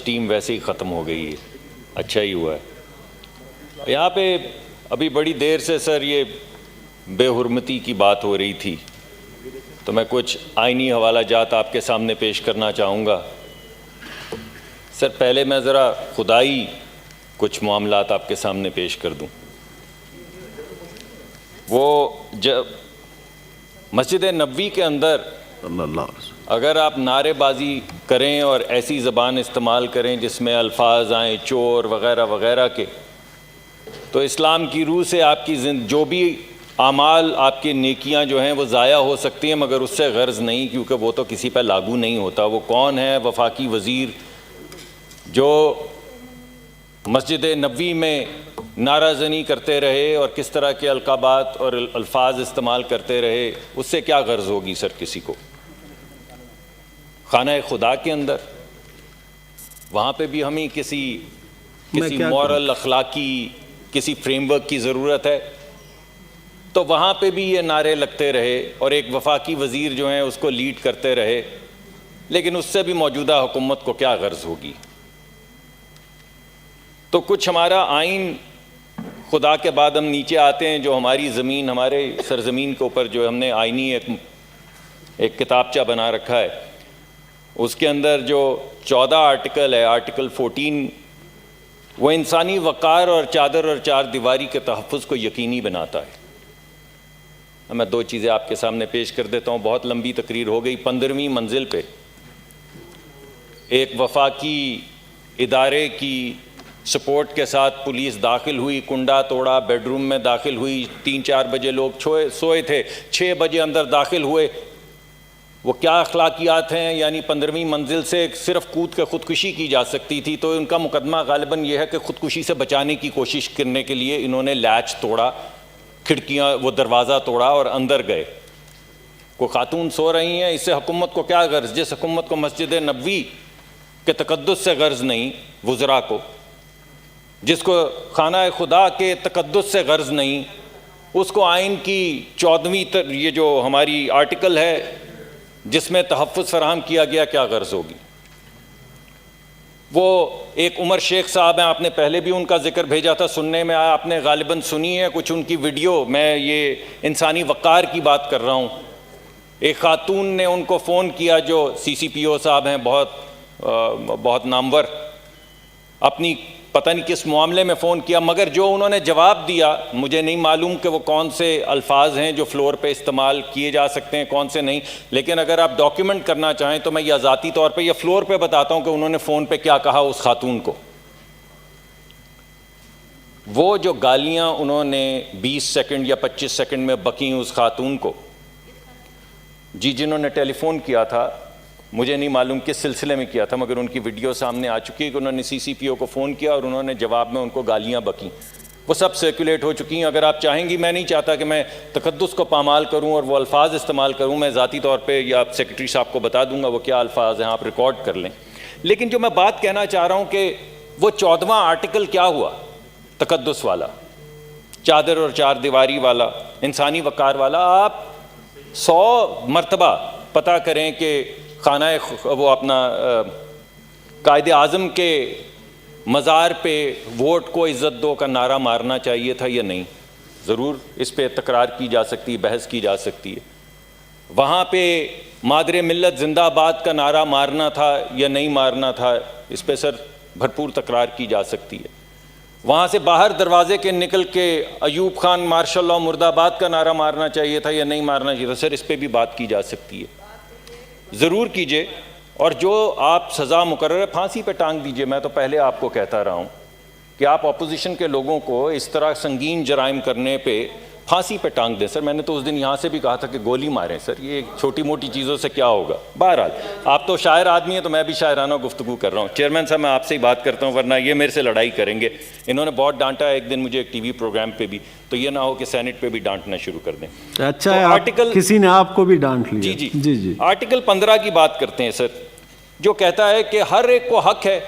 Esteem ویسے ہی ختم ہو گئی ہے، اچھا ہی ہوا ہے۔ یہاں پہ ابھی بڑی دیر سے سر یہ بے حرمتی کی بات ہو رہی تھی، تو میں کچھ آئینی حوالہ جات آپ کے سامنے پیش کرنا چاہوں گا۔ سر پہلے میں ذرا خدائی کچھ معاملات آپ کے سامنے پیش کر دوں۔ وہ جب مسجد نبوی کے اندر اگر آپ نعرے بازی کریں اور ایسی زبان استعمال کریں جس میں الفاظ آئیں چور وغیرہ وغیرہ کے، تو اسلام کی روح سے آپ کی جو بھی اعمال آپ کی نیکیاں جو ہیں وہ ضائع ہو سکتی ہیں، مگر اس سے غرض نہیں، کیونکہ وہ تو کسی پہ لاگو نہیں ہوتا۔ وہ کون ہے؟ وفاقی وزیر جو مسجد نبوی میں نعرہ زنی کرتے رہے اور کس طرح کے القابات اور الفاظ استعمال کرتے رہے، اس سے کیا غرض ہوگی سر کسی کو؟ خانہ خدا کے اندر وہاں پہ بھی ہمیں کسی مورل اخلاقی کسی فریم ورک کی ضرورت ہے، تو وہاں پہ بھی یہ نعرے لگتے رہے اور ایک وفاقی وزیر جو ہیں اس کو لیڈ کرتے رہے، لیکن اس سے بھی موجودہ حکومت کو کیا غرض ہوگی؟ تو کچھ ہمارا آئین خدا کے بعد ہم نیچے آتے ہیں، جو ہماری زمین، ہمارے سرزمین کے اوپر جو ہم نے آئینی ایک کتابچہ بنا رکھا ہے، اس کے اندر جو 14 آرٹیکل ہے، آرٹیکل 14، وہ انسانی وقار اور چادر اور چار دیواری کے تحفظ کو یقینی بناتا ہے۔ میں دو چیزیں آپ کے سامنے پیش کر دیتا ہوں، بہت لمبی تقریر ہو گئی۔ 15ویں منزل پہ ایک وفاقی ادارے کی سپورٹ کے ساتھ پولیس داخل ہوئی، کنڈا توڑا، بیڈ روم میں داخل ہوئی، 3-4 بجے لوگ سوئے تھے، 6 بجے اندر داخل ہوئے۔ وہ کیا اخلاقیات ہیں؟ یعنی 15ویں منزل سے صرف کود کے خودکشی کی جا سکتی تھی، تو ان کا مقدمہ غالباً یہ ہے کہ خودکشی سے بچانے کی کوشش کرنے کے لیے انہوں نے لیچ توڑا، کھڑکیاں، وہ دروازہ توڑا اور اندر گئے۔ کوئی خاتون سو رہی ہیں، اس سے حکومت کو کیا غرض؟ جس حکومت کو مسجد نبوی کے تقدس سے غرض نہیں، وزراء کو، جس کو خانہ خدا کے تقدس سے غرض نہیں، اس کو آئین کی 14ویں یہ جو ہماری آرٹیکل ہے جس میں تحفظ فراہم کیا گیا، کیا غرض ہوگی؟ وہ ایک عمر شیخ صاحب ہیں، آپ نے پہلے بھی ان کا ذکر بھیجا تھا، سننے میں آیا، آپ نے غالباً سنی ہے کچھ ان کی ویڈیو۔ میں یہ انسانی وقار کی بات کر رہا ہوں۔ ایک خاتون نے ان کو فون کیا، جو CCPO صاحب ہیں، بہت نامور، اپنی پتہ نہیں کس معاملے میں فون کیا، مگر جو انہوں نے جواب دیا، مجھے نہیں معلوم کہ وہ کون سے الفاظ ہیں جو فلور پہ استعمال کیے جا سکتے ہیں، کون سے نہیں، لیکن اگر آپ ڈاکیومنٹ کرنا چاہیں تو میں یہ ذاتی طور پہ یہ فلور پہ بتاتا ہوں کہ انہوں نے فون پہ کیا کہا اس خاتون کو۔ وہ جو گالیاں انہوں نے 20 سیکنڈ یا 25 سیکنڈ میں بکیں اس خاتون کو، جنہوں نے ٹیلی فون کیا تھا، مجھے نہیں معلوم کس سلسلے میں کیا تھا، مگر ان کی ویڈیو سامنے آ چکی ہے کہ انہوں نے CCPO کو فون کیا اور انہوں نے جواب میں ان کو گالیاں بکیں۔ وہ سب سرکولیٹ ہو چکی ہیں۔ اگر آپ چاہیں گی، میں نہیں چاہتا کہ میں تقدس کو پامال کروں اور وہ الفاظ استعمال کروں، میں ذاتی طور پہ یا سیکرٹری صاحب کو بتا دوں گا وہ کیا الفاظ ہیں، آپ ریکارڈ کر لیں۔ لیکن جو میں بات کہنا چاہ رہا ہوں کہ وہ 14واں آرٹیکل کیا ہوا؟ تقدس والا، چادر اور چار دیواری والا، انسانی وقار والا۔ آپ 100 مرتبہ پتہ کریں کہ خانہ وہ اپنا قائد اعظم کے مزار پہ ووٹ کو عزت دو کا نعرہ مارنا چاہیے تھا یا نہیں؟ ضرور اس پہ تکرار کی جا سکتی ہے، بحث کی جا سکتی ہے۔ وہاں پہ مادر ملت زندہ باد کا نعرہ مارنا تھا یا نہیں مارنا تھا، اس پہ سر بھرپور تکرار کی جا سکتی ہے۔ وہاں سے باہر دروازے کے نکل کے ایوب خان ماشاء اللہ مرد آباد کا نعرہ مارنا چاہیے تھا یا نہیں مارنا چاہیے تھا، سر اس پہ بھی بات کی جا سکتی ہے، ضرور کیجئے۔ اور جو آپ سزا مقرر ہے، پھانسی پہ ٹانگ دیجئے۔ میں تو پہلے آپ کو کہتا رہا ہوں کہ آپ اپوزیشن کے لوگوں کو اس طرح سنگین جرائم کرنے پہ پھانسی پہ ٹانگ دیں۔ سر میں نے تو اس دن یہاں سے بھی کہا تھا کہ گولی ماریں، سر یہ چھوٹی موٹی چیزوں سے کیا ہوگا۔ بہرحال آپ تو شاعر آدمی ہیں تو میں بھی شاعرانہ گفتگو کر رہا ہوں۔ چیئرمین صاحب میں آپ سے ہی بات کرتا ہوں، ورنہ یہ میرے سے لڑائی کریں گے۔ انہوں نے بہت ڈانٹا ایک دن مجھے ایک ٹی وی پروگرام پہ بھی، تو یہ نہ ہو کہ سینٹ پہ بھی ڈانٹنا شروع کر دیں۔ اچھا ہے، آرٹیکل کسی نے آپ کو بھی ڈانٹ لیا۔ جی آرٹیکل 15 کی بات کرتے ہیں سر، جو کہتا ہے کہ ہر ایک کو حق ہے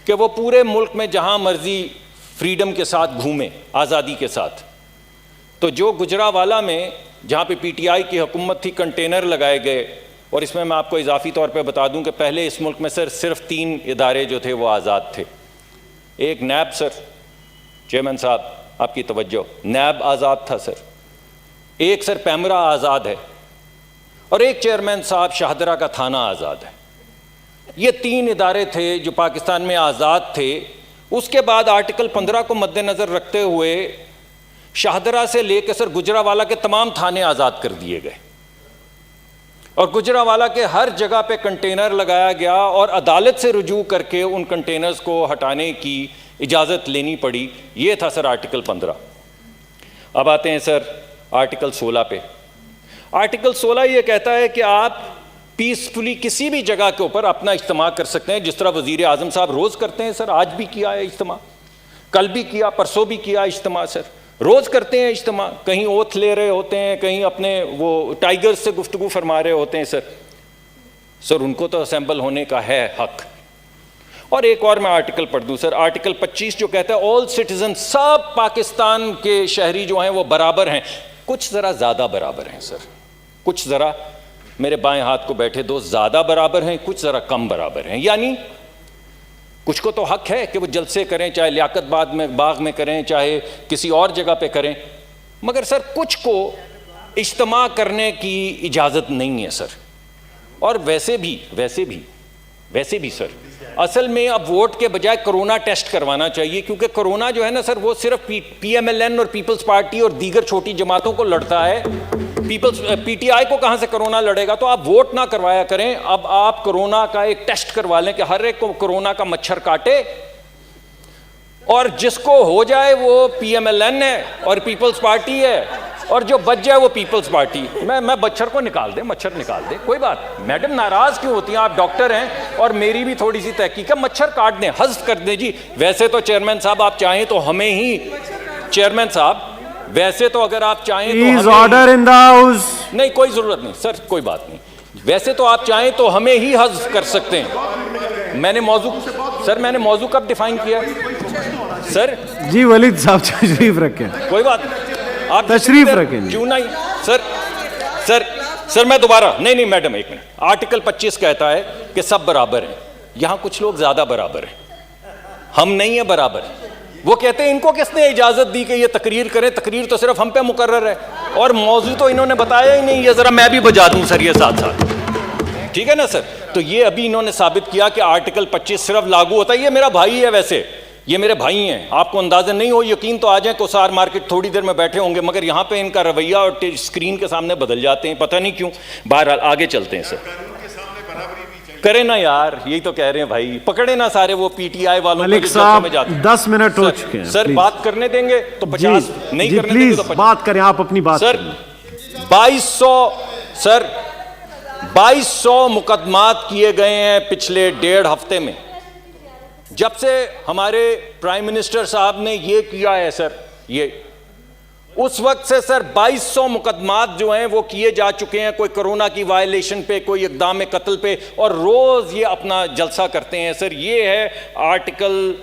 کہ وہ پورے ملک میں جہاں مرضی فریڈم کے ساتھ گھومے، آزادی کے ساتھ۔ تو جو گجرانوالہ میں جہاں پہ PTI کی حکومت تھی، کنٹینر لگائے گئے اور اس میں آپ کو اضافی طور پہ بتا دوں کہ پہلے اس ملک میں سر صرف 3 ادارے جو تھے وہ آزاد تھے. ایک نیب سر، چیئرمین صاحب آپ کی توجہ، نیب آزاد تھا سر. ایک سر پیمرا آزاد ہے، اور ایک چیئرمین صاحب شاہدرہ کا تھانہ آزاد ہے. یہ 3 ادارے تھے جو پاکستان میں آزاد تھے. اس کے بعد آرٹیکل 15 کو مد نظر رکھتے ہوئے شاہدرہ سے لے کے سر گجرانوالہ کے تمام تھانے آزاد کر دیے گئے، اور گجرانوالہ کے ہر جگہ پہ کنٹینر لگایا گیا، اور عدالت سے رجوع کر کے ان کنٹینرز کو ہٹانے کی اجازت لینی پڑی. یہ تھا سر آرٹیکل 15. اب آتے ہیں سر آرٹیکل 16 پہ. آرٹیکل 16 یہ کہتا ہے کہ آپ پیسفلی کسی بھی جگہ کے اوپر اپنا اجتماع کر سکتے ہیں، جس طرح وزیر اعظم صاحب روز کرتے ہیں سر. آج بھی کیا ہے اجتماع، کل بھی کیا، پرسوں بھی کیا اجتماع سر. روز کرتے ہیں اجتماع، کہیں اوتھ لے رہے ہوتے ہیں، کہیں اپنے وہ ٹائیگر سے گفتگو فرما رہے ہوتے ہیں سر. سر ان کو تو اسمبل ہونے کا ہے حق. اور ایک اور میں آرٹیکل پڑھ دوں سر، آرٹیکل 25 جو کہتا ہے آل سٹیزن، سب پاکستان کے شہری جو ہیں وہ برابر ہیں. کچھ ذرا زیادہ برابر ہیں سر، کچھ ذرا میرے بائیں ہاتھ کو بیٹھے دو زیادہ برابر ہیں، کچھ ذرا کم برابر ہیں. یعنی کچھ کو تو حق ہے کہ وہ جلسے کریں، چاہے لیاقت باغ میں کریں، چاہے کسی اور جگہ پہ کریں، مگر سر کچھ کو اجتماع کرنے کی اجازت نہیں ہے سر. اور ویسے بھی سر اصل میں اب ووٹ کے بجائے کرونا ٹیسٹ کروانا چاہیے، کیونکہ کرونا جو ہے نا سر وہ صرف پی ایم ایل این اور پیپلز پارٹی اور دیگر چھوٹی جماعتوں کو لڑتا ہے. پی ٹی آئی کو کہاں سے کرونا لڑے گا؟ تو آپ ووٹ نہ کروایا کریں. اب آپ کرونا کا ایک ٹیسٹ کروا لیں کہ ہر ایک کو کرونا کا مچھر کاٹے، اور جس کو ہو جائے وہ پی ایم ایل این ہے اور پیپلز پارٹی ہے، اور جو بچ جائے وہ پیپلز پارٹی. میں مچھر کو نکال دیں، مچھر نکال دیں، کوئی بات. میڈم ناراض کیوں ہوتی ہیں؟ آپ ڈاکٹر ہیں اور میری بھی تھوڑی سی تحقیق ہے. مچھر کاٹ دیں، حذف کر دیں جی. ویسے تو چیئرمین صاحب آپ چاہیں تو ہمیں ہی، چیئرمین صاحب ویسے تو اگر آپ چاہیں تو آرڈر ان دا ہاؤس. نہیں کوئی ضرورت نہیں سر، کوئی بات نہیں. ویسے تو آپ چاہیں تو ہمیں ہی حذف کر سکتے ہیں. میں نے موضوع کب ڈیفائن کیا سر؟ جی ولید صاحب تشریف رکھیں. کوئی بات آپ تشریف رکھیں. کیوں نہیں سر میں دوبارہ نہیں میڈم ایک منٹ. آرٹیکل 25 کہتا ہے کہ سب برابر ہیں. یہاں کچھ لوگ زیادہ برابر ہیں، ہم نہیں ہیں برابر. وہ کہتے ہیں ان کو کس نے اجازت دی کہ یہ تقریر کریں؟ تقریر تو صرف ہم پہ مقرر ہے، اور موضوع تو انہوں نے بتایا ہی نہیں. یہ ذرا میں بھی بجا دوں سر یہ ساتھ ساتھ، ٹھیک ہے نا سر؟ تو یہ ابھی انہوں نے ثابت کیا کہ آرٹیکل 25 صرف لاگو ہوتا ہے. یہ میرا بھائی ہے، ویسے یہ میرے بھائی ہیں. آپ کو اندازہ نہیں ہو یقین تو آ جائیں، کوسار مارکیٹ تھوڑی دیر میں بیٹھے ہوں گے، مگر یہاں پہ ان کا رویہ اور اسکرین کے سامنے بدل جاتے ہیں، پتہ نہیں کیوں. بہرحال آگے چلتے ہیں سر. کریں نا یار، یہی تو کہہ رہے ہیں بھائی، پکڑے نا سارے وہ پی ٹی آئی والوں ملک صاحب 10 منٹ ہو چکے ہیں. سر بات کرنے دیں گے تو 50، نہیں کرنے دیں گے تو 50. بات کریں آپ اپنی بات. سر 2200 مقدمات کیے گئے ہیں پچھلے 1.5 ہفتے میں. جب سے ہمارے پرائم منسٹر صاحب نے یہ کیا ہے سر، یہ اس وقت سے سر 2200 مقدمات جو ہیں وہ کیے جا چکے ہیں، کوئی کرونا کی وائلیشن پہ، کوئی اقدام قتل پہ، اور روز یہ اپنا جلسہ کرتے ہیں سر. یہ ہے آرٹیکل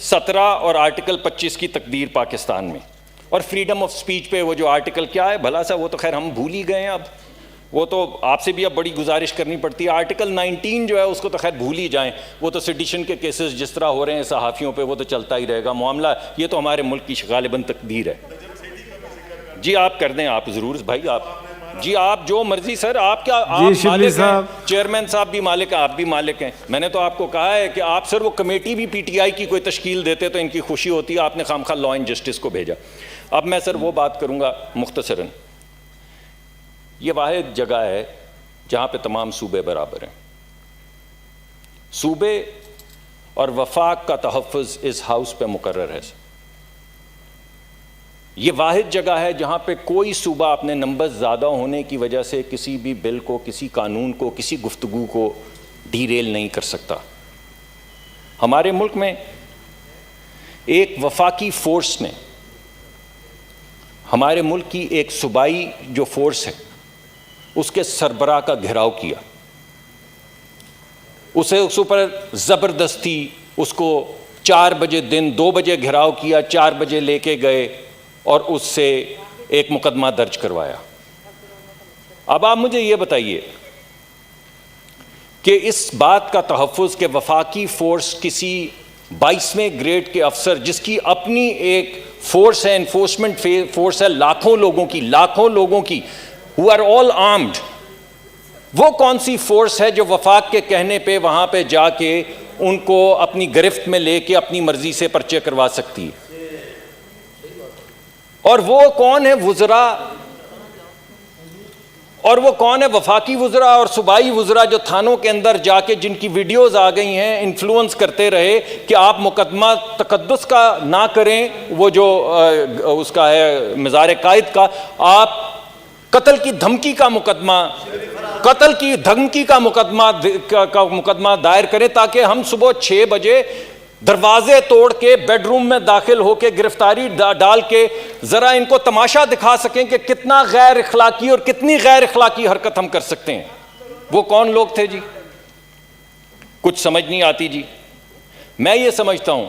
17 اور آرٹیکل 25 کی تقدیر پاکستان میں. اور فریڈم آف سپیچ پہ وہ جو آرٹیکل کیا ہے بھلا سا، وہ تو خیر ہم بھول ہی گئے ہیں. اب وہ تو آپ سے بھی اب بڑی گزارش کرنی پڑتی ہے. آرٹیکل 19 جو ہے اس کو تو خیر بھول ہی جائیں. وہ تو سیڈیشن کے کیسز جس طرح ہو رہے ہیں صحافیوں پہ، وہ تو چلتا ہی رہے گا معاملہ. یہ تو ہمارے ملک کی غالباً تقدیر ہے. جی آپ کر دیں، آپ ضرور بھائی، آپ جو مرضی سر. آپ کیا آپ مالک ہیں؟ چیئرمین صاحب بھی مالک ہیں، آپ بھی مالک ہیں. میں نے تو آپ کو کہا ہے کہ آپ سر وہ کمیٹی بھی پی ٹی آئی کی کوئی تشکیل دیتے تو ان کی خوشی ہوتی. آپ نے خامخواہ لا اینڈ جسٹس کو بھیجا. اب میں سر وہ بات کروں گا مختصراً. یہ واحد جگہ ہے جہاں پہ تمام صوبے برابر ہیں. صوبے اور وفاق کا تحفظ اس ہاؤس پہ مقرر ہے. یہ واحد جگہ ہے جہاں پہ کوئی صوبہ اپنے نمبر زیادہ ہونے کی وجہ سے کسی بھی بل کو، کسی قانون کو، کسی گفتگو کو ڈیریل نہیں کر سکتا. ہمارے ملک میں ایک وفاقی فورس نے ہمارے ملک کی ایک صوبائی جو فورس ہے اس کے سربراہ کا گھیراؤ کیا. اسے اس پر زبردستی اس کو 4 بجے دن 2 بجے گھیراؤ کیا، 4 بجے لے کے گئے اور اس سے ایک مقدمہ درج کروایا. اب آپ مجھے یہ بتائیے کہ اس بات کا تحفظ کہ وفاقی فورس کسی 22ویں گریڈ کے افسر جس کی اپنی ایک فورس ہے, انفورسمنٹ فورس ہے لاکھوں لوگوں کی who are all armed, وہ کون سی فورس ہے جو وفاق کے کہنے پہ وہاں پہ جا کے ان کو اپنی گرفت میں لے کے اپنی مرضی سے پرچے کروا سکتی ہے؟ اور وہ کون ہے وزراء, اور وہ کون ہے وفاقی وزراء اور صوبائی وزراء جو تھانوں کے اندر جا کے جن کی ویڈیوز آ گئی ہیں انفلوئنس کرتے رہے کہ آپ مقدمہ تقدس کا نہ کریں, وہ جو اس کا ہے مزار قائد کا, آپ قتل کی دھمکی کا مقدمہ دائر کریں تاکہ ہم صبح 6 بجے دروازے توڑ کے بیڈ روم میں داخل ہو کے گرفتاری ڈال کے ذرا ان کو تماشا دکھا سکیں کہ کتنا غیر اخلاقی اور کتنی غیر اخلاقی حرکت ہم کر سکتے ہیں. وہ کون لوگ تھے جی؟ کچھ سمجھ نہیں آتی جی. میں یہ سمجھتا ہوں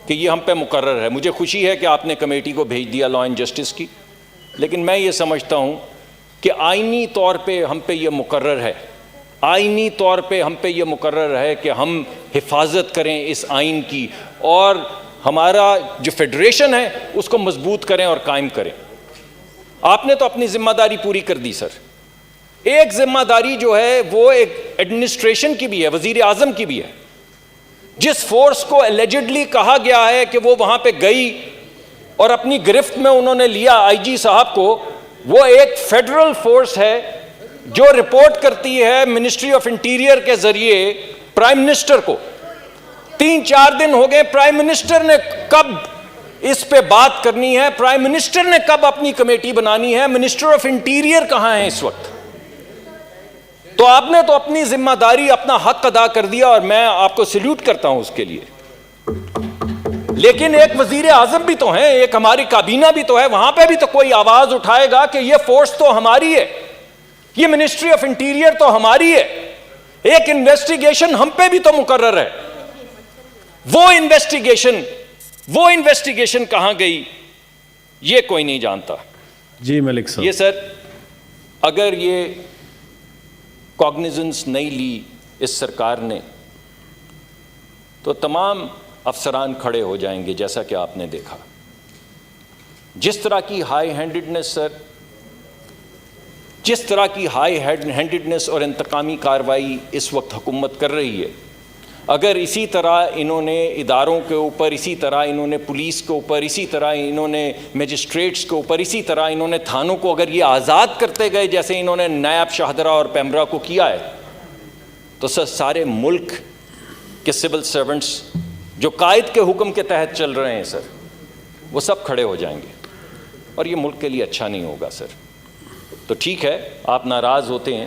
کہ یہ ہم پہ مقرر ہے. مجھے خوشی ہے کہ آپ نے کمیٹی کو بھیج دیا لا اینڈ جسٹس کی, لیکن میں یہ سمجھتا ہوں کہ آئینی طور پہ ہم پہ یہ مقرر ہے, آئینی طور پہ ہم پہ یہ مقرر ہے کہ ہم حفاظت کریں اس آئین کی, اور ہمارا جو فیڈریشن ہے اس کو مضبوط کریں اور قائم کریں. آپ نے تو اپنی ذمہ داری پوری کر دی سر. ایک ذمہ داری جو ہے وہ ایک ایڈمنسٹریشن کی بھی ہے, وزیر اعظم کی بھی ہے. جس فورس کو اللیجڈلی کہا گیا ہے کہ وہ وہاں پہ گئی اور اپنی گرفت میں انہوں نے لیا آئی جی صاحب کو, وہ ایک فیڈرل فورس ہے جو رپورٹ کرتی ہے منسٹری آف انٹیریئر کے ذریعے پرائم منسٹر کو. 3-4 دن ہو گئے, پرائم منسٹر نے کب اس پہ بات کرنی ہے, پرائم منسٹر نے کب اپنی کمیٹی بنانی ہے, منسٹر آف انٹیریئر کہاں ہے اس وقت؟ تو آپ نے تو اپنی ذمہ داری, اپنا حق ادا کر دیا اور میں آپ کو سیلیوٹ کرتا ہوں اس کے لیے. لیکن ایک وزیر اعظم بھی تو ہیں, ایک ہماری کابینہ بھی تو ہے, وہاں پہ بھی تو کوئی آواز اٹھائے گا کہ یہ فورس تو ہماری ہے, یہ منسٹری آف انٹیریئر تو ہماری ہے, ایک انویسٹیگیشن ہم پہ بھی تو مقرر ہے. وہ انویسٹیگیشن کہاں گئی یہ کوئی نہیں جانتا. جی ملک صاحب, یہ سر اگر یہ کاگنیزنس نہیں لی اس سرکار نے تو تمام افسران کھڑے ہو جائیں گے, جیسا کہ آپ نے دیکھا. جس طرح کی ہائی ہینڈڈنس سر, جس طرح کی ہائی ہینڈڈنس اور انتقامی کارروائی اس وقت حکومت کر رہی ہے, اگر اسی طرح انہوں نے اداروں کے اوپر, اسی طرح انہوں نے پولیس کے اوپر, اسی طرح انہوں نے میجسٹریٹس کے اوپر, اسی طرح انہوں نے تھانوں کو اگر یہ آزاد کرتے گئے جیسے انہوں نے نیب, شاہدرہ اور پیمرا کو کیا ہے, تو سر سارے ملک کے سول سرونٹس جو قائد کے حکم کے تحت چل رہے ہیں سر, وہ سب کھڑے ہو جائیں گے, اور یہ ملک کے لیے اچھا نہیں ہوگا سر. تو ٹھیک ہے, آپ ناراض ہوتے ہیں,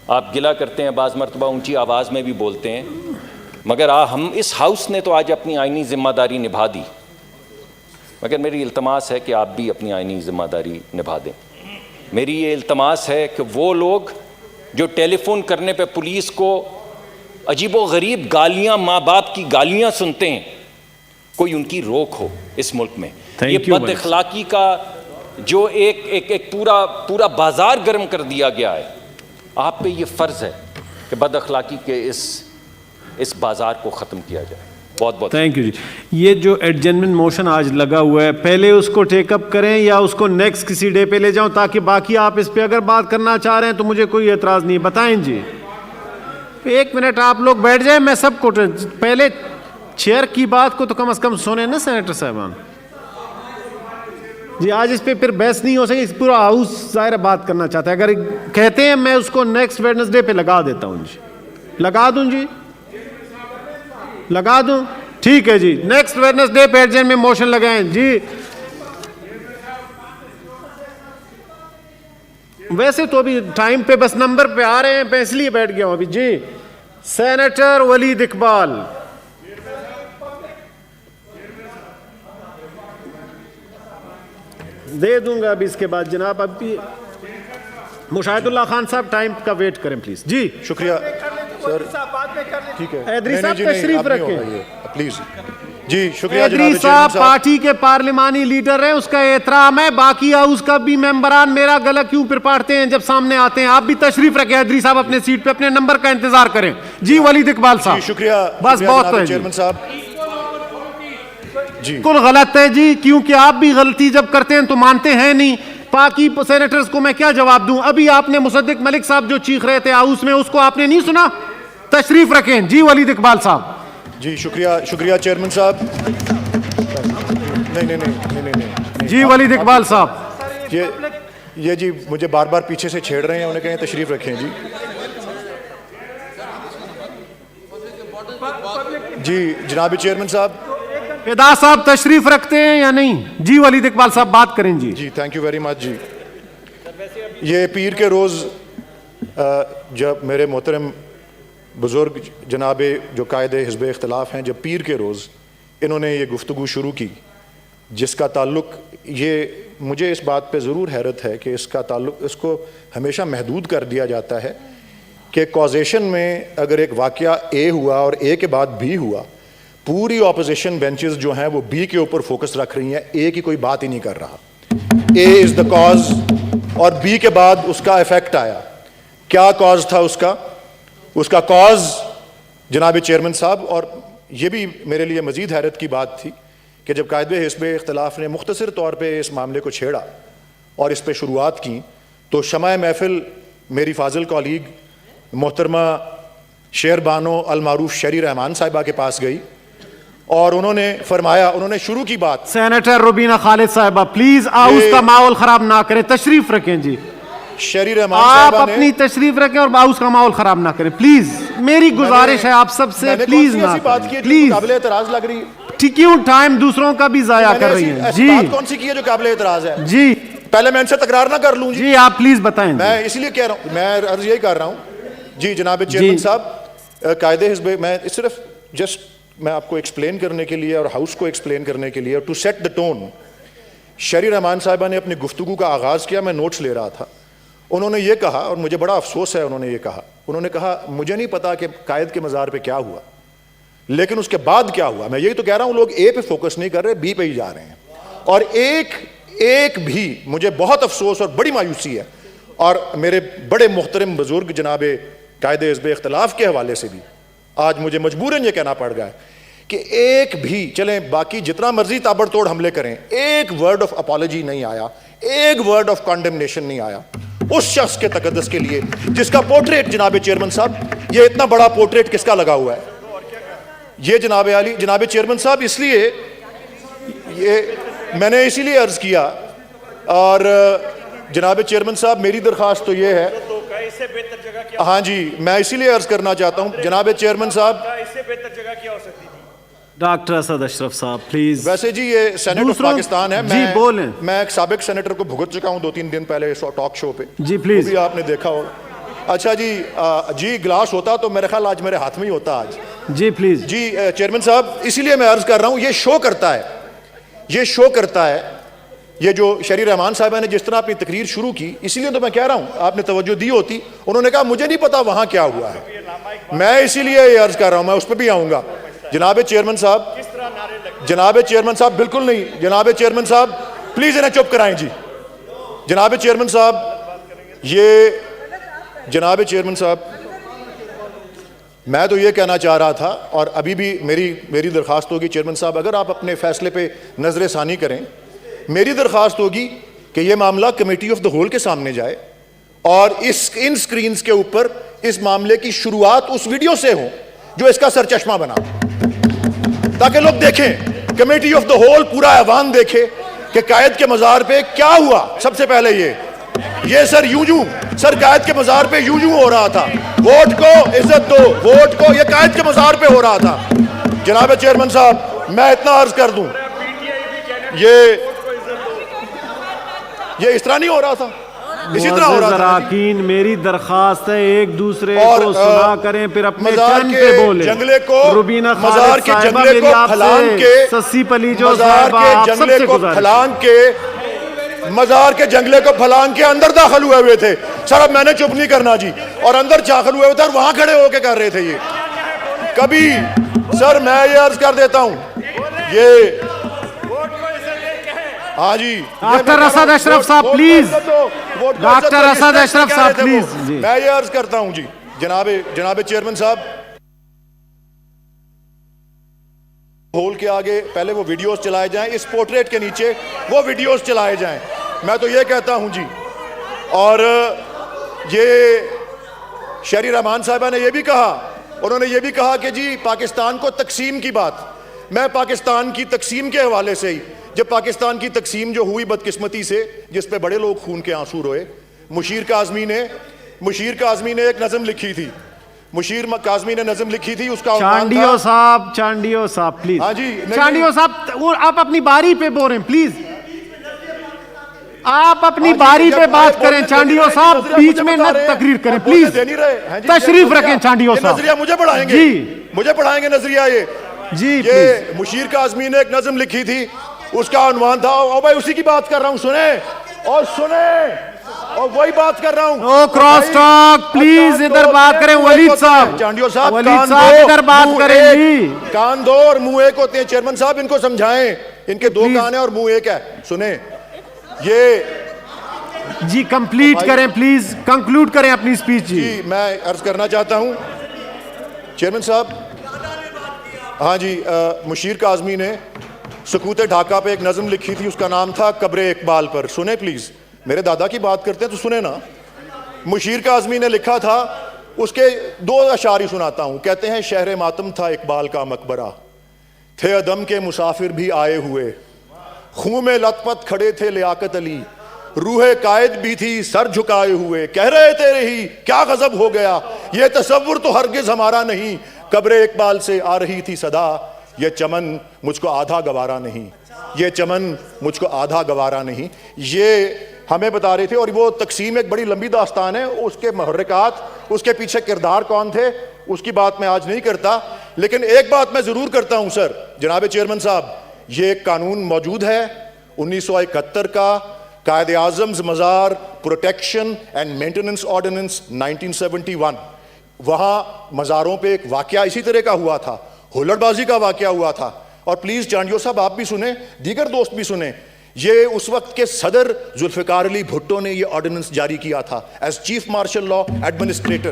آپ گلہ کرتے ہیں, بعض مرتبہ اونچی آواز میں بھی بولتے ہیں, مگر ہم اس ہاؤس نے تو آج اپنی آئینی ذمہ داری نبھا دی. مگر میری التماس ہے کہ آپ بھی اپنی آئینی ذمہ داری نبھا دیں. میری یہ التماس ہے کہ وہ لوگ جو ٹیلی فون کرنے پہ پولیس کو عجیب و غریب گالیاں, ماں باپ کی گالیاں سنتے ہیں, کوئی ان کی روک ہو اس ملک میں. یہ بد اخلاقی کا جو ایک پورا بازار گرم کر دیا گیا ہے, آپ پہ یہ فرض ہے کہ بد اخلاقی کے اس بازار کو ختم کیا جائے. بہت بہت تھینک یو جی. یہ جو ایڈجرنمنٹ موشن آج لگا ہوا ہے, پہلے اس کو ٹیک اپ کریں یا اس کو نیکسٹ کسی ڈے پہ لے جاؤں, تاکہ باقی آپ اس پہ اگر بات کرنا چاہ رہے ہیں تو مجھے کوئی اعتراض نہیں. بتائیں جی, 1 منٹ آپ لوگ بیٹھ جائیں, میں سب کو پہلے چیئر کی بات کو تو کم از کم سنیں نا سینیٹر صاحبان جی. آج اس پہ پھر بحث نہیں ہو سکے, اس پورا ہاؤس ظاہر بات کرنا چاہتا ہے. اگر کہتے ہیں میں اس کو نیکسٹ ویڈنسڈے پہ لگا دیتا ہوں جی, لگا دوں جی, لگا دوں, ٹھیک ہے جی. نیکسٹ ویڈنسڈے پہ ایڈجرن میں موشن لگائیں جی. ویسے تو ابھی ٹائم پہ بس نمبر پہ آ رہے ہیں, میں اس لیے بیٹھ گیا ہوں ابھی جی. سینیٹر ولید اقبال, دے دوں گا ابھی اس کے بعد جناب. ابھی مشاہد اللہ خان صاحب ٹائم کا ویٹ کریں پلیز جی. شکریہ سر, ٹھیک ہے, حیدری صاحب تشریف رکھیں پلیز جی شکریہ ادری جناب صاحب چیئرمین پارٹی کے پارلیمانی لیڈر ہیں, اس کا احترام ہے, باقی ہاؤس کا بھی ممبران میرا گلا کیوں پھر پاڑتے ہیں جب سامنے آتے ہیں. آپ بھی تشریف رکھیں ادری صاحب, اپنے سیٹ پہ اپنے نمبر کا انتظار کریں. جی ولید اقبال صاحب. جی شکریہ. بس بہت ہے چیئرمین صاحب. جی بالکل غلط ہے جی, کیونکہ آپ بھی غلطی جب کرتے ہیں تو مانتے ہیں نہیں. باقی سینیٹرز کو میں کیا جواب دوں؟ ابھی آپ نے مصدق ملک صاحب جو چیخ رہے تھے ہاؤس میں, اس کو آپ نے نہیں سنا؟ تشریف رکھیں. جی ولید اقبال صاحب. جی شکریہ چیئرمین صاحب. نہیں. جی ولید اقبال صاحب. یہ جی مجھے بار بار پیچھے سے چھیڑ رہے ہیں, انہیں کہیں تشریف رکھیں. جی جناب چیئرمین صاحب. فدا صاحب تشریف رکھتے ہیں یا نہیں؟ جی ولید اقبال صاحب بات کریں. جی تھینک یو ویری مچ. جی یہ پیر کے روز جب میرے محترم بزرگ جناب جو قائد حزب اختلاف ہیں, جب پیر کے روز انہوں نے یہ گفتگو شروع کی, جس کا تعلق, یہ مجھے اس بات پہ ضرور حیرت ہے کہ اس کا تعلق, اس کو ہمیشہ محدود کر دیا جاتا ہے کہ کازیشن میں اگر ایک واقعہ اے ہوا اور اے کے بعد بی ہوا, پوری اپوزیشن بینچز جو ہیں وہ بی کے اوپر فوکس رکھ رہی ہیں, اے کی کوئی بات ہی نہیں کر رہا. اے از دا کاز اور بی کے بعد اس کا ایفیکٹ آیا. کیا کاز تھا اس کا؟ اس کا کاز جناب چیئرمین صاحب, اور یہ بھی میرے لیے مزید حیرت کی بات تھی کہ جب قائد حزب اختلاف نے مختصر طور پہ اس معاملے کو چھیڑا اور اس پہ شروعات کی, تو شمع محفل میری فاضل کالیگ محترمہ شیر بانو المعروف شری رحمان صاحبہ کے پاس گئی اور انہوں نے فرمایا, انہوں نے شروع کی بات. سینیٹر روبینہ خالد صاحبہ پلیز ہاؤس کا ماحول خراب نہ کریں, تشریف رکھیں. جی شری رحمان آپ صاحبہ نے اپنی تشریف رکھیں اور ہاؤس کا ماحول خراب نہ کریں پلیز. میری گزارش ہے آپ سب سے, پلیز نہ کریں پلیز. قابل اعتراض لگ رہی ہے. کیوں ٹائم دوسروں کا بھی ضائع کر رہی ہیں؟ جی بات کون سی کی ہے جو قابل اعتراض ہے؟ جی پہلے میں ان سے تکرار نہ کر لوں. جی آپ پلیز بتائیں. میں اسی لیے کہہ رہا ہوں, میں عرض یہی کر رہا ہوں. جی جناب چیئرمین صاحب, قائد حزب, میں صرف جسٹ میں آپ کو ایکسپلین کرنے کے لیے اور ہاؤس کو ایکسپلین کرنے کے لیے, ٹو سیٹ دا ٹون, شری رحمان صاحبہ نے اپنی گفتگو کا آغاز کیا, میں نوٹس لے رہا تھا. انہوں نے یہ کہا, اور مجھے بڑا افسوس ہے, انہوں نے کہا مجھے نہیں پتا کہ قائد کے مزار پہ کیا ہوا, لیکن اس کے بعد کیا ہوا. میں یہی تو کہہ رہا ہوں, لوگ اے پہ فوکس نہیں کر رہے, بی پہ ہی جا رہے ہیں. اور ایک بھی مجھے بہت افسوس اور بڑی مایوسی ہے, اور میرے بڑے محترم بزرگ جناب قائد حزب اختلاف کے حوالے سے بھی آج مجھے مجبوراً یہ کہنا پڑ گیا ہے کہ ایک بھی, چلیں باقی جتنا مرضی تابڑ توڑ حملے کریں, ایک ورڈ آف اپالوجی نہیں آیا, ایک ورڈ آف کانڈمنیشن نہیں آیا اس شخص کے تقدس کے لیے جس کا پورٹریٹ, جناب چیئرمین صاحب, یہ اتنا بڑا پورٹریٹ کس کا لگا ہوا ہے؟ یہ جناب عالی, جناب چیئرمین صاحب, اس لیے یہ میں نے اسی لیے عرض کیا. اور جناب چیئرمین صاحب میری درخواست تو یہ ہے, ہاں جی میں اسی لیے عرض کرنا چاہتا ہوں جناب چیئرمین صاحب, ڈاکٹر اسد اشرف صاحب پلیز. ویسے جی یہ سینیٹ آف پاکستان ہے, جی بولیں. میں ایک سابق سینیٹر کو بھگت چکا ہوں 2-3 دن پہلے ٹاک شو پہ. جی پلیز. بھی آپ نے دیکھا ہوگا. اچھا جی گلاس ہوتا تو میرے خیال آج میرے ہاتھ میں ہی ہوتا آج. جی پلیز. جی چیئرمین صاحب, اسی لیے میں عرض کر رہا ہوں, یہ شو کرتا ہے یہ جو شری رحمان صاحبہ نے جس طرح اپنی تقریر شروع کی, اسی لیے تو میں کہہ رہا ہوں آپ نے توجہ دی ہوتی. انہوں نے کہا مجھے نہیں پتا وہاں کیا ہوا ہے, میں اسی لیے یہ عرض کر رہا ہوں, میں اس پہ بھی آؤں گا. جناب چیئرمین صاحب بالکل نہیں, جناب چیئرمین صاحب پلیز انہیں چپ کرائیں. جی جناب چیئرمین صاحب, جناب چیئرمین صاحب, میں تو یہ کہنا چاہ رہا تھا, اور ابھی بھی میری درخواست ہوگی چیئرمین صاحب, اگر آپ اپنے فیصلے پہ نظر ثانی کریں, میری درخواست ہوگی کہ یہ معاملہ کمیٹی آف دا ہول کے سامنے جائے اور ان سکرینز کے اوپر اس معاملے کی شروعات اس ویڈیو سے ہو جو اس کا سرچشمہ بنا, تاکہ لوگ دیکھیں, کمیٹی آف دا ہول, پورا ایوان دیکھے کہ قائد کے مزار پہ کیا ہوا. سب سے پہلے یہ سر سر قائد کے مزار پہ یوں ہو رہا تھا, ووٹ کو عزت دو, ووٹ کو, یہ قائد کے مزار پہ ہو رہا تھا. جناب چیئرمین صاحب میں اتنا عرض کر دوں, یہ اس طرح نہیں ہو رہا تھا, اسی طرح ہو رہا تھا. میری درخواست ہے ایک دوسرے کو سنا کریں, پھر اپنے ٹرن پہ بولیں. جنگلے کو روبینہ مزار کے جنگلے کو پھلانگ کے, سسی پلیجو مزار کے جنگلے کو پھلانگ کے, مزار کے جنگلے کو پھلانگ کے اندر داخل ہوئے تھے. سر اب میں نے چپ نہیں کرنا جی, اور اندر داخل ہوئے تھے اور وہاں کھڑے ہو کے کر رہے تھے یہ. کبھی سر میں یہ عرض کر دیتا ہوں, یہ ہاں جی ڈاکٹر اسد اشرف صاحب پلیز، ڈاکٹر اسد اشرف صاحب پلیز. میں یہ عرض کرتا ہوں جی جناب چیئرمین صاحب، ہول کے آگے پہلے وہ ویڈیوز چلائے جائیں، اس پورٹریٹ کے نیچے وہ ویڈیوز چلائے جائیں. میں تو یہ کہتا ہوں جی. اور یہ شہری رحمان صاحبہ نے یہ بھی کہا، انہوں نے یہ بھی کہا کہ جی پاکستان کو تقسیم کی بات. میں پاکستان کی تقسیم کے حوالے سے ہی، جب پاکستان کی تقسیم جو ہوئی بدقسمتی سے، جس پہ بڑے لوگ خون کے آنسو روئے، مشیر کاظمی نے ایک نظم لکھی تھی. مشیر کاظمی نے نظم لکھی تھی، اس کا عنوان تھا چانڈیو صاحب پلیز. ہاں جی چانڈیو صاحب آپ اپنی باری پہ بول رہے ہیں، پلیز آپ اپنی باری پہ بات کریں. چانڈیو صاحب بیچ میں نہ تقریر کریں پلیز، تشریف رکھیں. چانڈیو صاحب نظریہ مجھے پڑھائیں گے جی، مجھے پڑھائیں گے نظریہ. یہ مشیر کاظمی نے ایک نظم لکھی تھی، اس کا عنوان تھا، او بھائی اسی کی بات کر رہا ہوں، سنیں اور وہی بات کر رہا ہوں. او کراس ٹاک پلیز، ادھر بات کریں. ولید صاحب، چانڈیو صاحب ادھر بات کریں جی. کان دو اور منہ ایک ہوتے ہیں. چیئرمین صاحب ان کو سمجھائیں، ان کے دو کان ہیں اور منہ ایک ہے. سنیں یہ جی کمپلیٹ کریں پلیز، کنکلوڈ کریں اپنی سپیچ. جی میں عرض کرنا چاہتا ہوں چیئرمین صاحب. ہاں جی مشیر کاظمی نے سکوت ڈھاکہ پہ ایک نظم لکھی تھی، اس کا نام تھا قبر اقبال پر. سنیں پلیز، میرے دادا کی بات کرتے ہیں تو سنیں نا. مشیر کاظمی نے لکھا تھا، اس کے دو اشعار سناتا ہوں. کہتے ہیں شہر ماتم تھا اقبال کا مقبرہ، تھے عدم کے مسافر بھی آئے ہوئے، خون میں لت پت کھڑے تھے لیاقت علی، روح قائد بھی تھی سر جھکائے ہوئے، کہہ رہے تھے رہی کیا غضب ہو گیا، یہ تصور تو ہرگز ہمارا نہیں، قبر اقبال سے آ رہی تھی صدا، یہ چمن مجھ کو آدھا گوارا نہیں، یہ چمن مجھ کو آدھا گوارا نہیں. یہ ہمیں بتا رہے تھے. اور وہ تقسیم ایک بڑی لمبی داستان ہے، اس کے محرکات، اس کے پیچھے کردار کون تھے، اس کی بات میں آج نہیں کرتا. لیکن ایک بات میں ضرور کرتا ہوں سر، جناب چیئرمین صاحب، یہ ایک قانون موجود ہے 1971 کا، قائد اعظم مزار پروٹیکشن اینڈ مینٹیننس آرڈیننس 1971. وہاں مزاروں پہ ایک واقعہ اسی طرح کا ہوا تھا، ہولڑ بازی کا واقعہ ہوا تھا. اور پلیز چانڈیو صاحب آپ بھی سنیں، دیگر دوست بھی سنیں. یہ اس وقت کے صدر ذوالفقار علی بھٹو نے یہ آرڈیننس جاری کیا تھا as chief martial law administrator.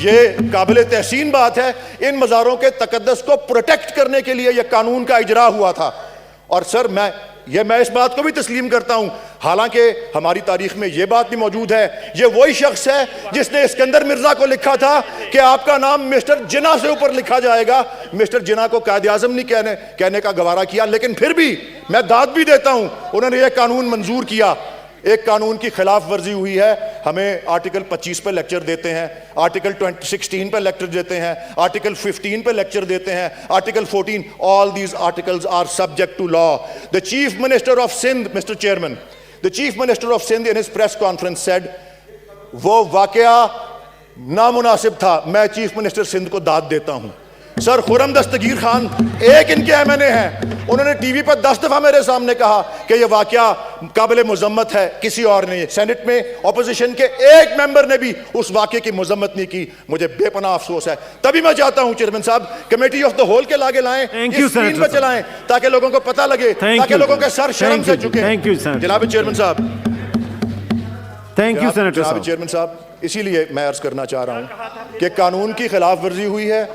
یہ قابل تحسین بات ہے، ان مزاروں کے تقدس کو پروٹیکٹ کرنے کے لیے یہ قانون کا اجرا ہوا تھا. اور سر میں اس بات کو بھی تسلیم کرتا ہوں، حالانکہ ہماری تاریخ میں یہ بات بھی موجود ہے، یہ وہی شخص ہے جس نے اسکندر مرزا کو لکھا تھا کہ آپ کا نام مسٹر جناح سے اوپر لکھا جائے گا. مسٹر جناح کو قائد اعظم نہیں کہنے کا گوارا کیا، لیکن پھر بھی میں داد بھی دیتا ہوں، انہوں نے یہ قانون منظور کیا. ایک قانون کی خلاف ورزی ہوئی ہے، ہمیں آرٹیکل 25 پہ لیکچر دیتے ہیں، آرٹیکل 16 پہ لیکچر دیتے ہیں، آرٹیکل 15 پہ لیکچر دیتے ہیں، article 14. all these articles are subject to law. The Chief Minister of Sindh, Mr. Chairman, the Chief Minister of Sindh in his press conference said وہ واقعہ نامناسب تھا. میں چیف منسٹر سندھ کو داد دیتا ہوں. سر خرم دستگیر خان ایک ان کے ایم این اے ہیں، انہوں نے ٹی وی پر 10 دفعہ میرے سامنے کہا کہ یہ واقعہ قابل مذمت ہے، کسی اور نے. سینٹ میں اپوزیشن کے ایک ممبر نے بھی اس واقعے کی مذمت نہیں کی. مجھے بے پناہ افسوس ہے. تبھی میں چاہتا ہوں چیئرمین صاحب کمیٹی آف دا ہول کے لاگے لائیں، اسکرین پہ چلائیں تاکہ لوگوں کو پتہ لگے، تاکہ لوگوں کے سر شرم سے جھکیں. جناب چیئرمین صاحب، تھینک یو سینیٹر جناب چیئرمین صاحب، اسی لیے میں عرض کرنا چاہ رہا ہوں کہ قانون کی خلاف ورزی ہوئی ہے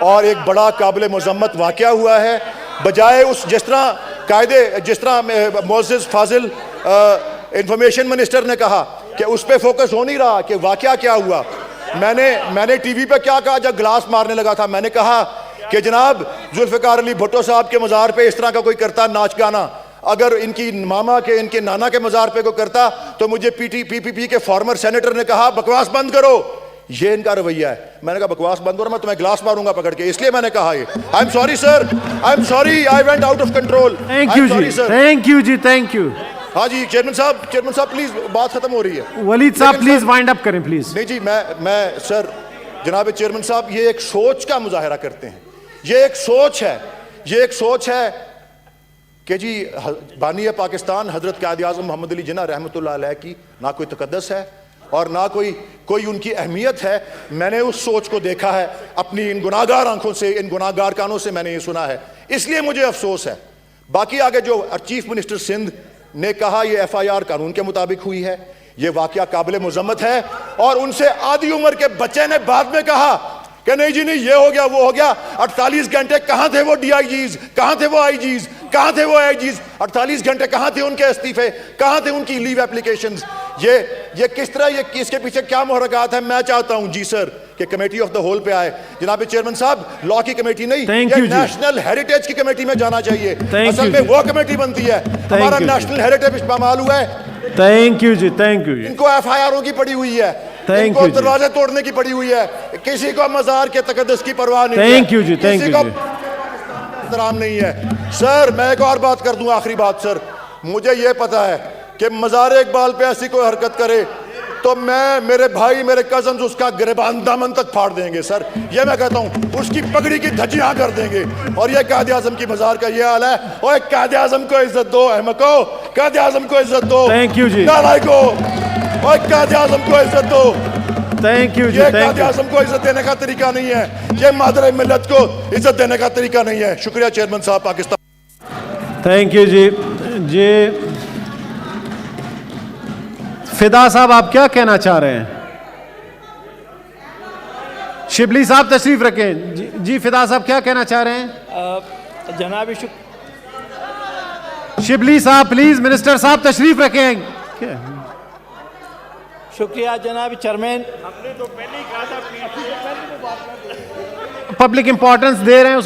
اور ایک بڑا قابل مذمت واقعہ ہوا ہے. بجائے اس جس طرح معزز فاضل انفارمیشن منسٹر نے کہا کہ اس پہ فوکس ہو نہیں رہا کہ واقعہ کیا ہوا. میں نے ٹی وی پہ کیا کہا جب گلاس مارنے لگا تھا، میں نے کہا کہ جناب ذوالفقار علی بھٹو صاحب کے مزار پہ اس طرح کا کوئی کرتا ناچ گانا، اگر ان کی ماما کے ان کے نانا کے مزار پہ کوئی کرتا تو مجھے پی پی کے فارمر سینیٹر نے کہا بکواس بند کرو. یہ ان کا رویہ ہے. میں نے کہا بکواس بند کرو، میں تمہیں گلاس ماروں گا پکڑ کے. اس لیے میں نے کہا یہ I am sorry sir, I am sorry, I went out of control. Thank you G, thank you. ہاں جی چیئرمین صاحب پلیز بات ختم ہو رہی ہے. ولید صاحب پلیز وائنڈ اپ کریں پلیز. نہیں جی میں سر جناب چیئرمین صاحب یہ ایک سوچ کا مظاہرہ کرتے ہیں. یہ ایک سوچ ہے کہ جی بانی پاکستان حضرت قائد اعظم محمد علی جناح رحمۃ اللہ علیہ کی نہ کوئی تقدس ہے اور نہ کوئی ان کی اہمیت ہے. میں نے اس سوچ کو دیکھا ہے اپنی ان گناہگار آنکھوں سے, ان گناہگار کانوں سے میں نے یہ سنا ہے, اس لیے مجھے افسوس ہے. باقی آگے جو چیف منسٹر سندھ نے کہا یہ ایف آئی آر قانون کے مطابق ہوئی ہے, یہ واقعہ قابل مذمت ہے. اور ان سے آدھی عمر کے بچے نے بعد میں کہا کہ نہیں جی نہیں یہ ہو گیا وہ ہو گیا. 48 گھنٹے کہاں تھے وہ ڈی آئی جیز, کہاں تھے وہ آئی جیز, کہاں تھے وہ آئی جیز؟ 48 گھنٹے کہاں تھے ان کے استعفے, کہاں تھے ان کی لیو اپلیکیشنز؟ یہ کس طرح, یہ اس کے پیچھے کیا محرکات ہیں؟ میں چاہتا ہوں جی سر کہ کمیٹی آف دا ہول پہ آئے. جناب چیئرمین صاحب, لا کی کمیٹی نہیں, یہ نیشنل ہیریٹیج کی کمیٹی میں جانا چاہیے. اصل میں وہ کمیٹی بنتی ہے, ہمارا نیشنل ہیریٹیج پامال ہوا ہے. Thank you G, thank you ji. ان کو ایف آئی آروں کی پڑی ہوئی ہے, ان کو دروازے توڑنے کی پڑی ہوئی ہے, کسی کو مزار کے تقدس کی پرواہ نہیں ہے. Thank you G, thank you ji. احترام نہیں ہے. سر میں ایک اور بات کر دوں, آخری بات سر, مجھے یہ پتا ہے کہ مزار اقبال پہ ایسی کوئی حرکت کرے تو میرے بھائی میرے کزنز اس کا گریبان دامن تک پھاڑ دیں گے سر. یہ میں کہتا ہوں, اس کی پگڑی کی دھجیاں کر دیں گے. اور یہ قائد اعظم کی مزار کا یہ حال ہے. اوے قائد اعظم کو عزت دو احمقو, قائد اعظم کو عزت دو. تھینک یو جی. نالائکو, اوے قائد اعظم کو عزت دو. تھینک یو جی. یہ قائد اعظم کو عزت دینے کا طریقہ نہیں ہے, یہ مادر ملت کو عزت دینے کا طریقہ نہیں ہے. شکریہ چیئرمین صاحب پاکستان. تھینک یو جی. جی فدا صاحب آپ کیا کہنا چاہ رہے ہیں؟ شبلی صاحب تشریف رکھیں. جی فدا صاحب کیا کہنا چاہ رہے ہیں؟ جناب شبلی صاحب پلیز, منسٹر صاحب تشریف رکھیں. شکریہ جناب چیئرمین. پبلک امپورٹنس دے رہے ہیں اس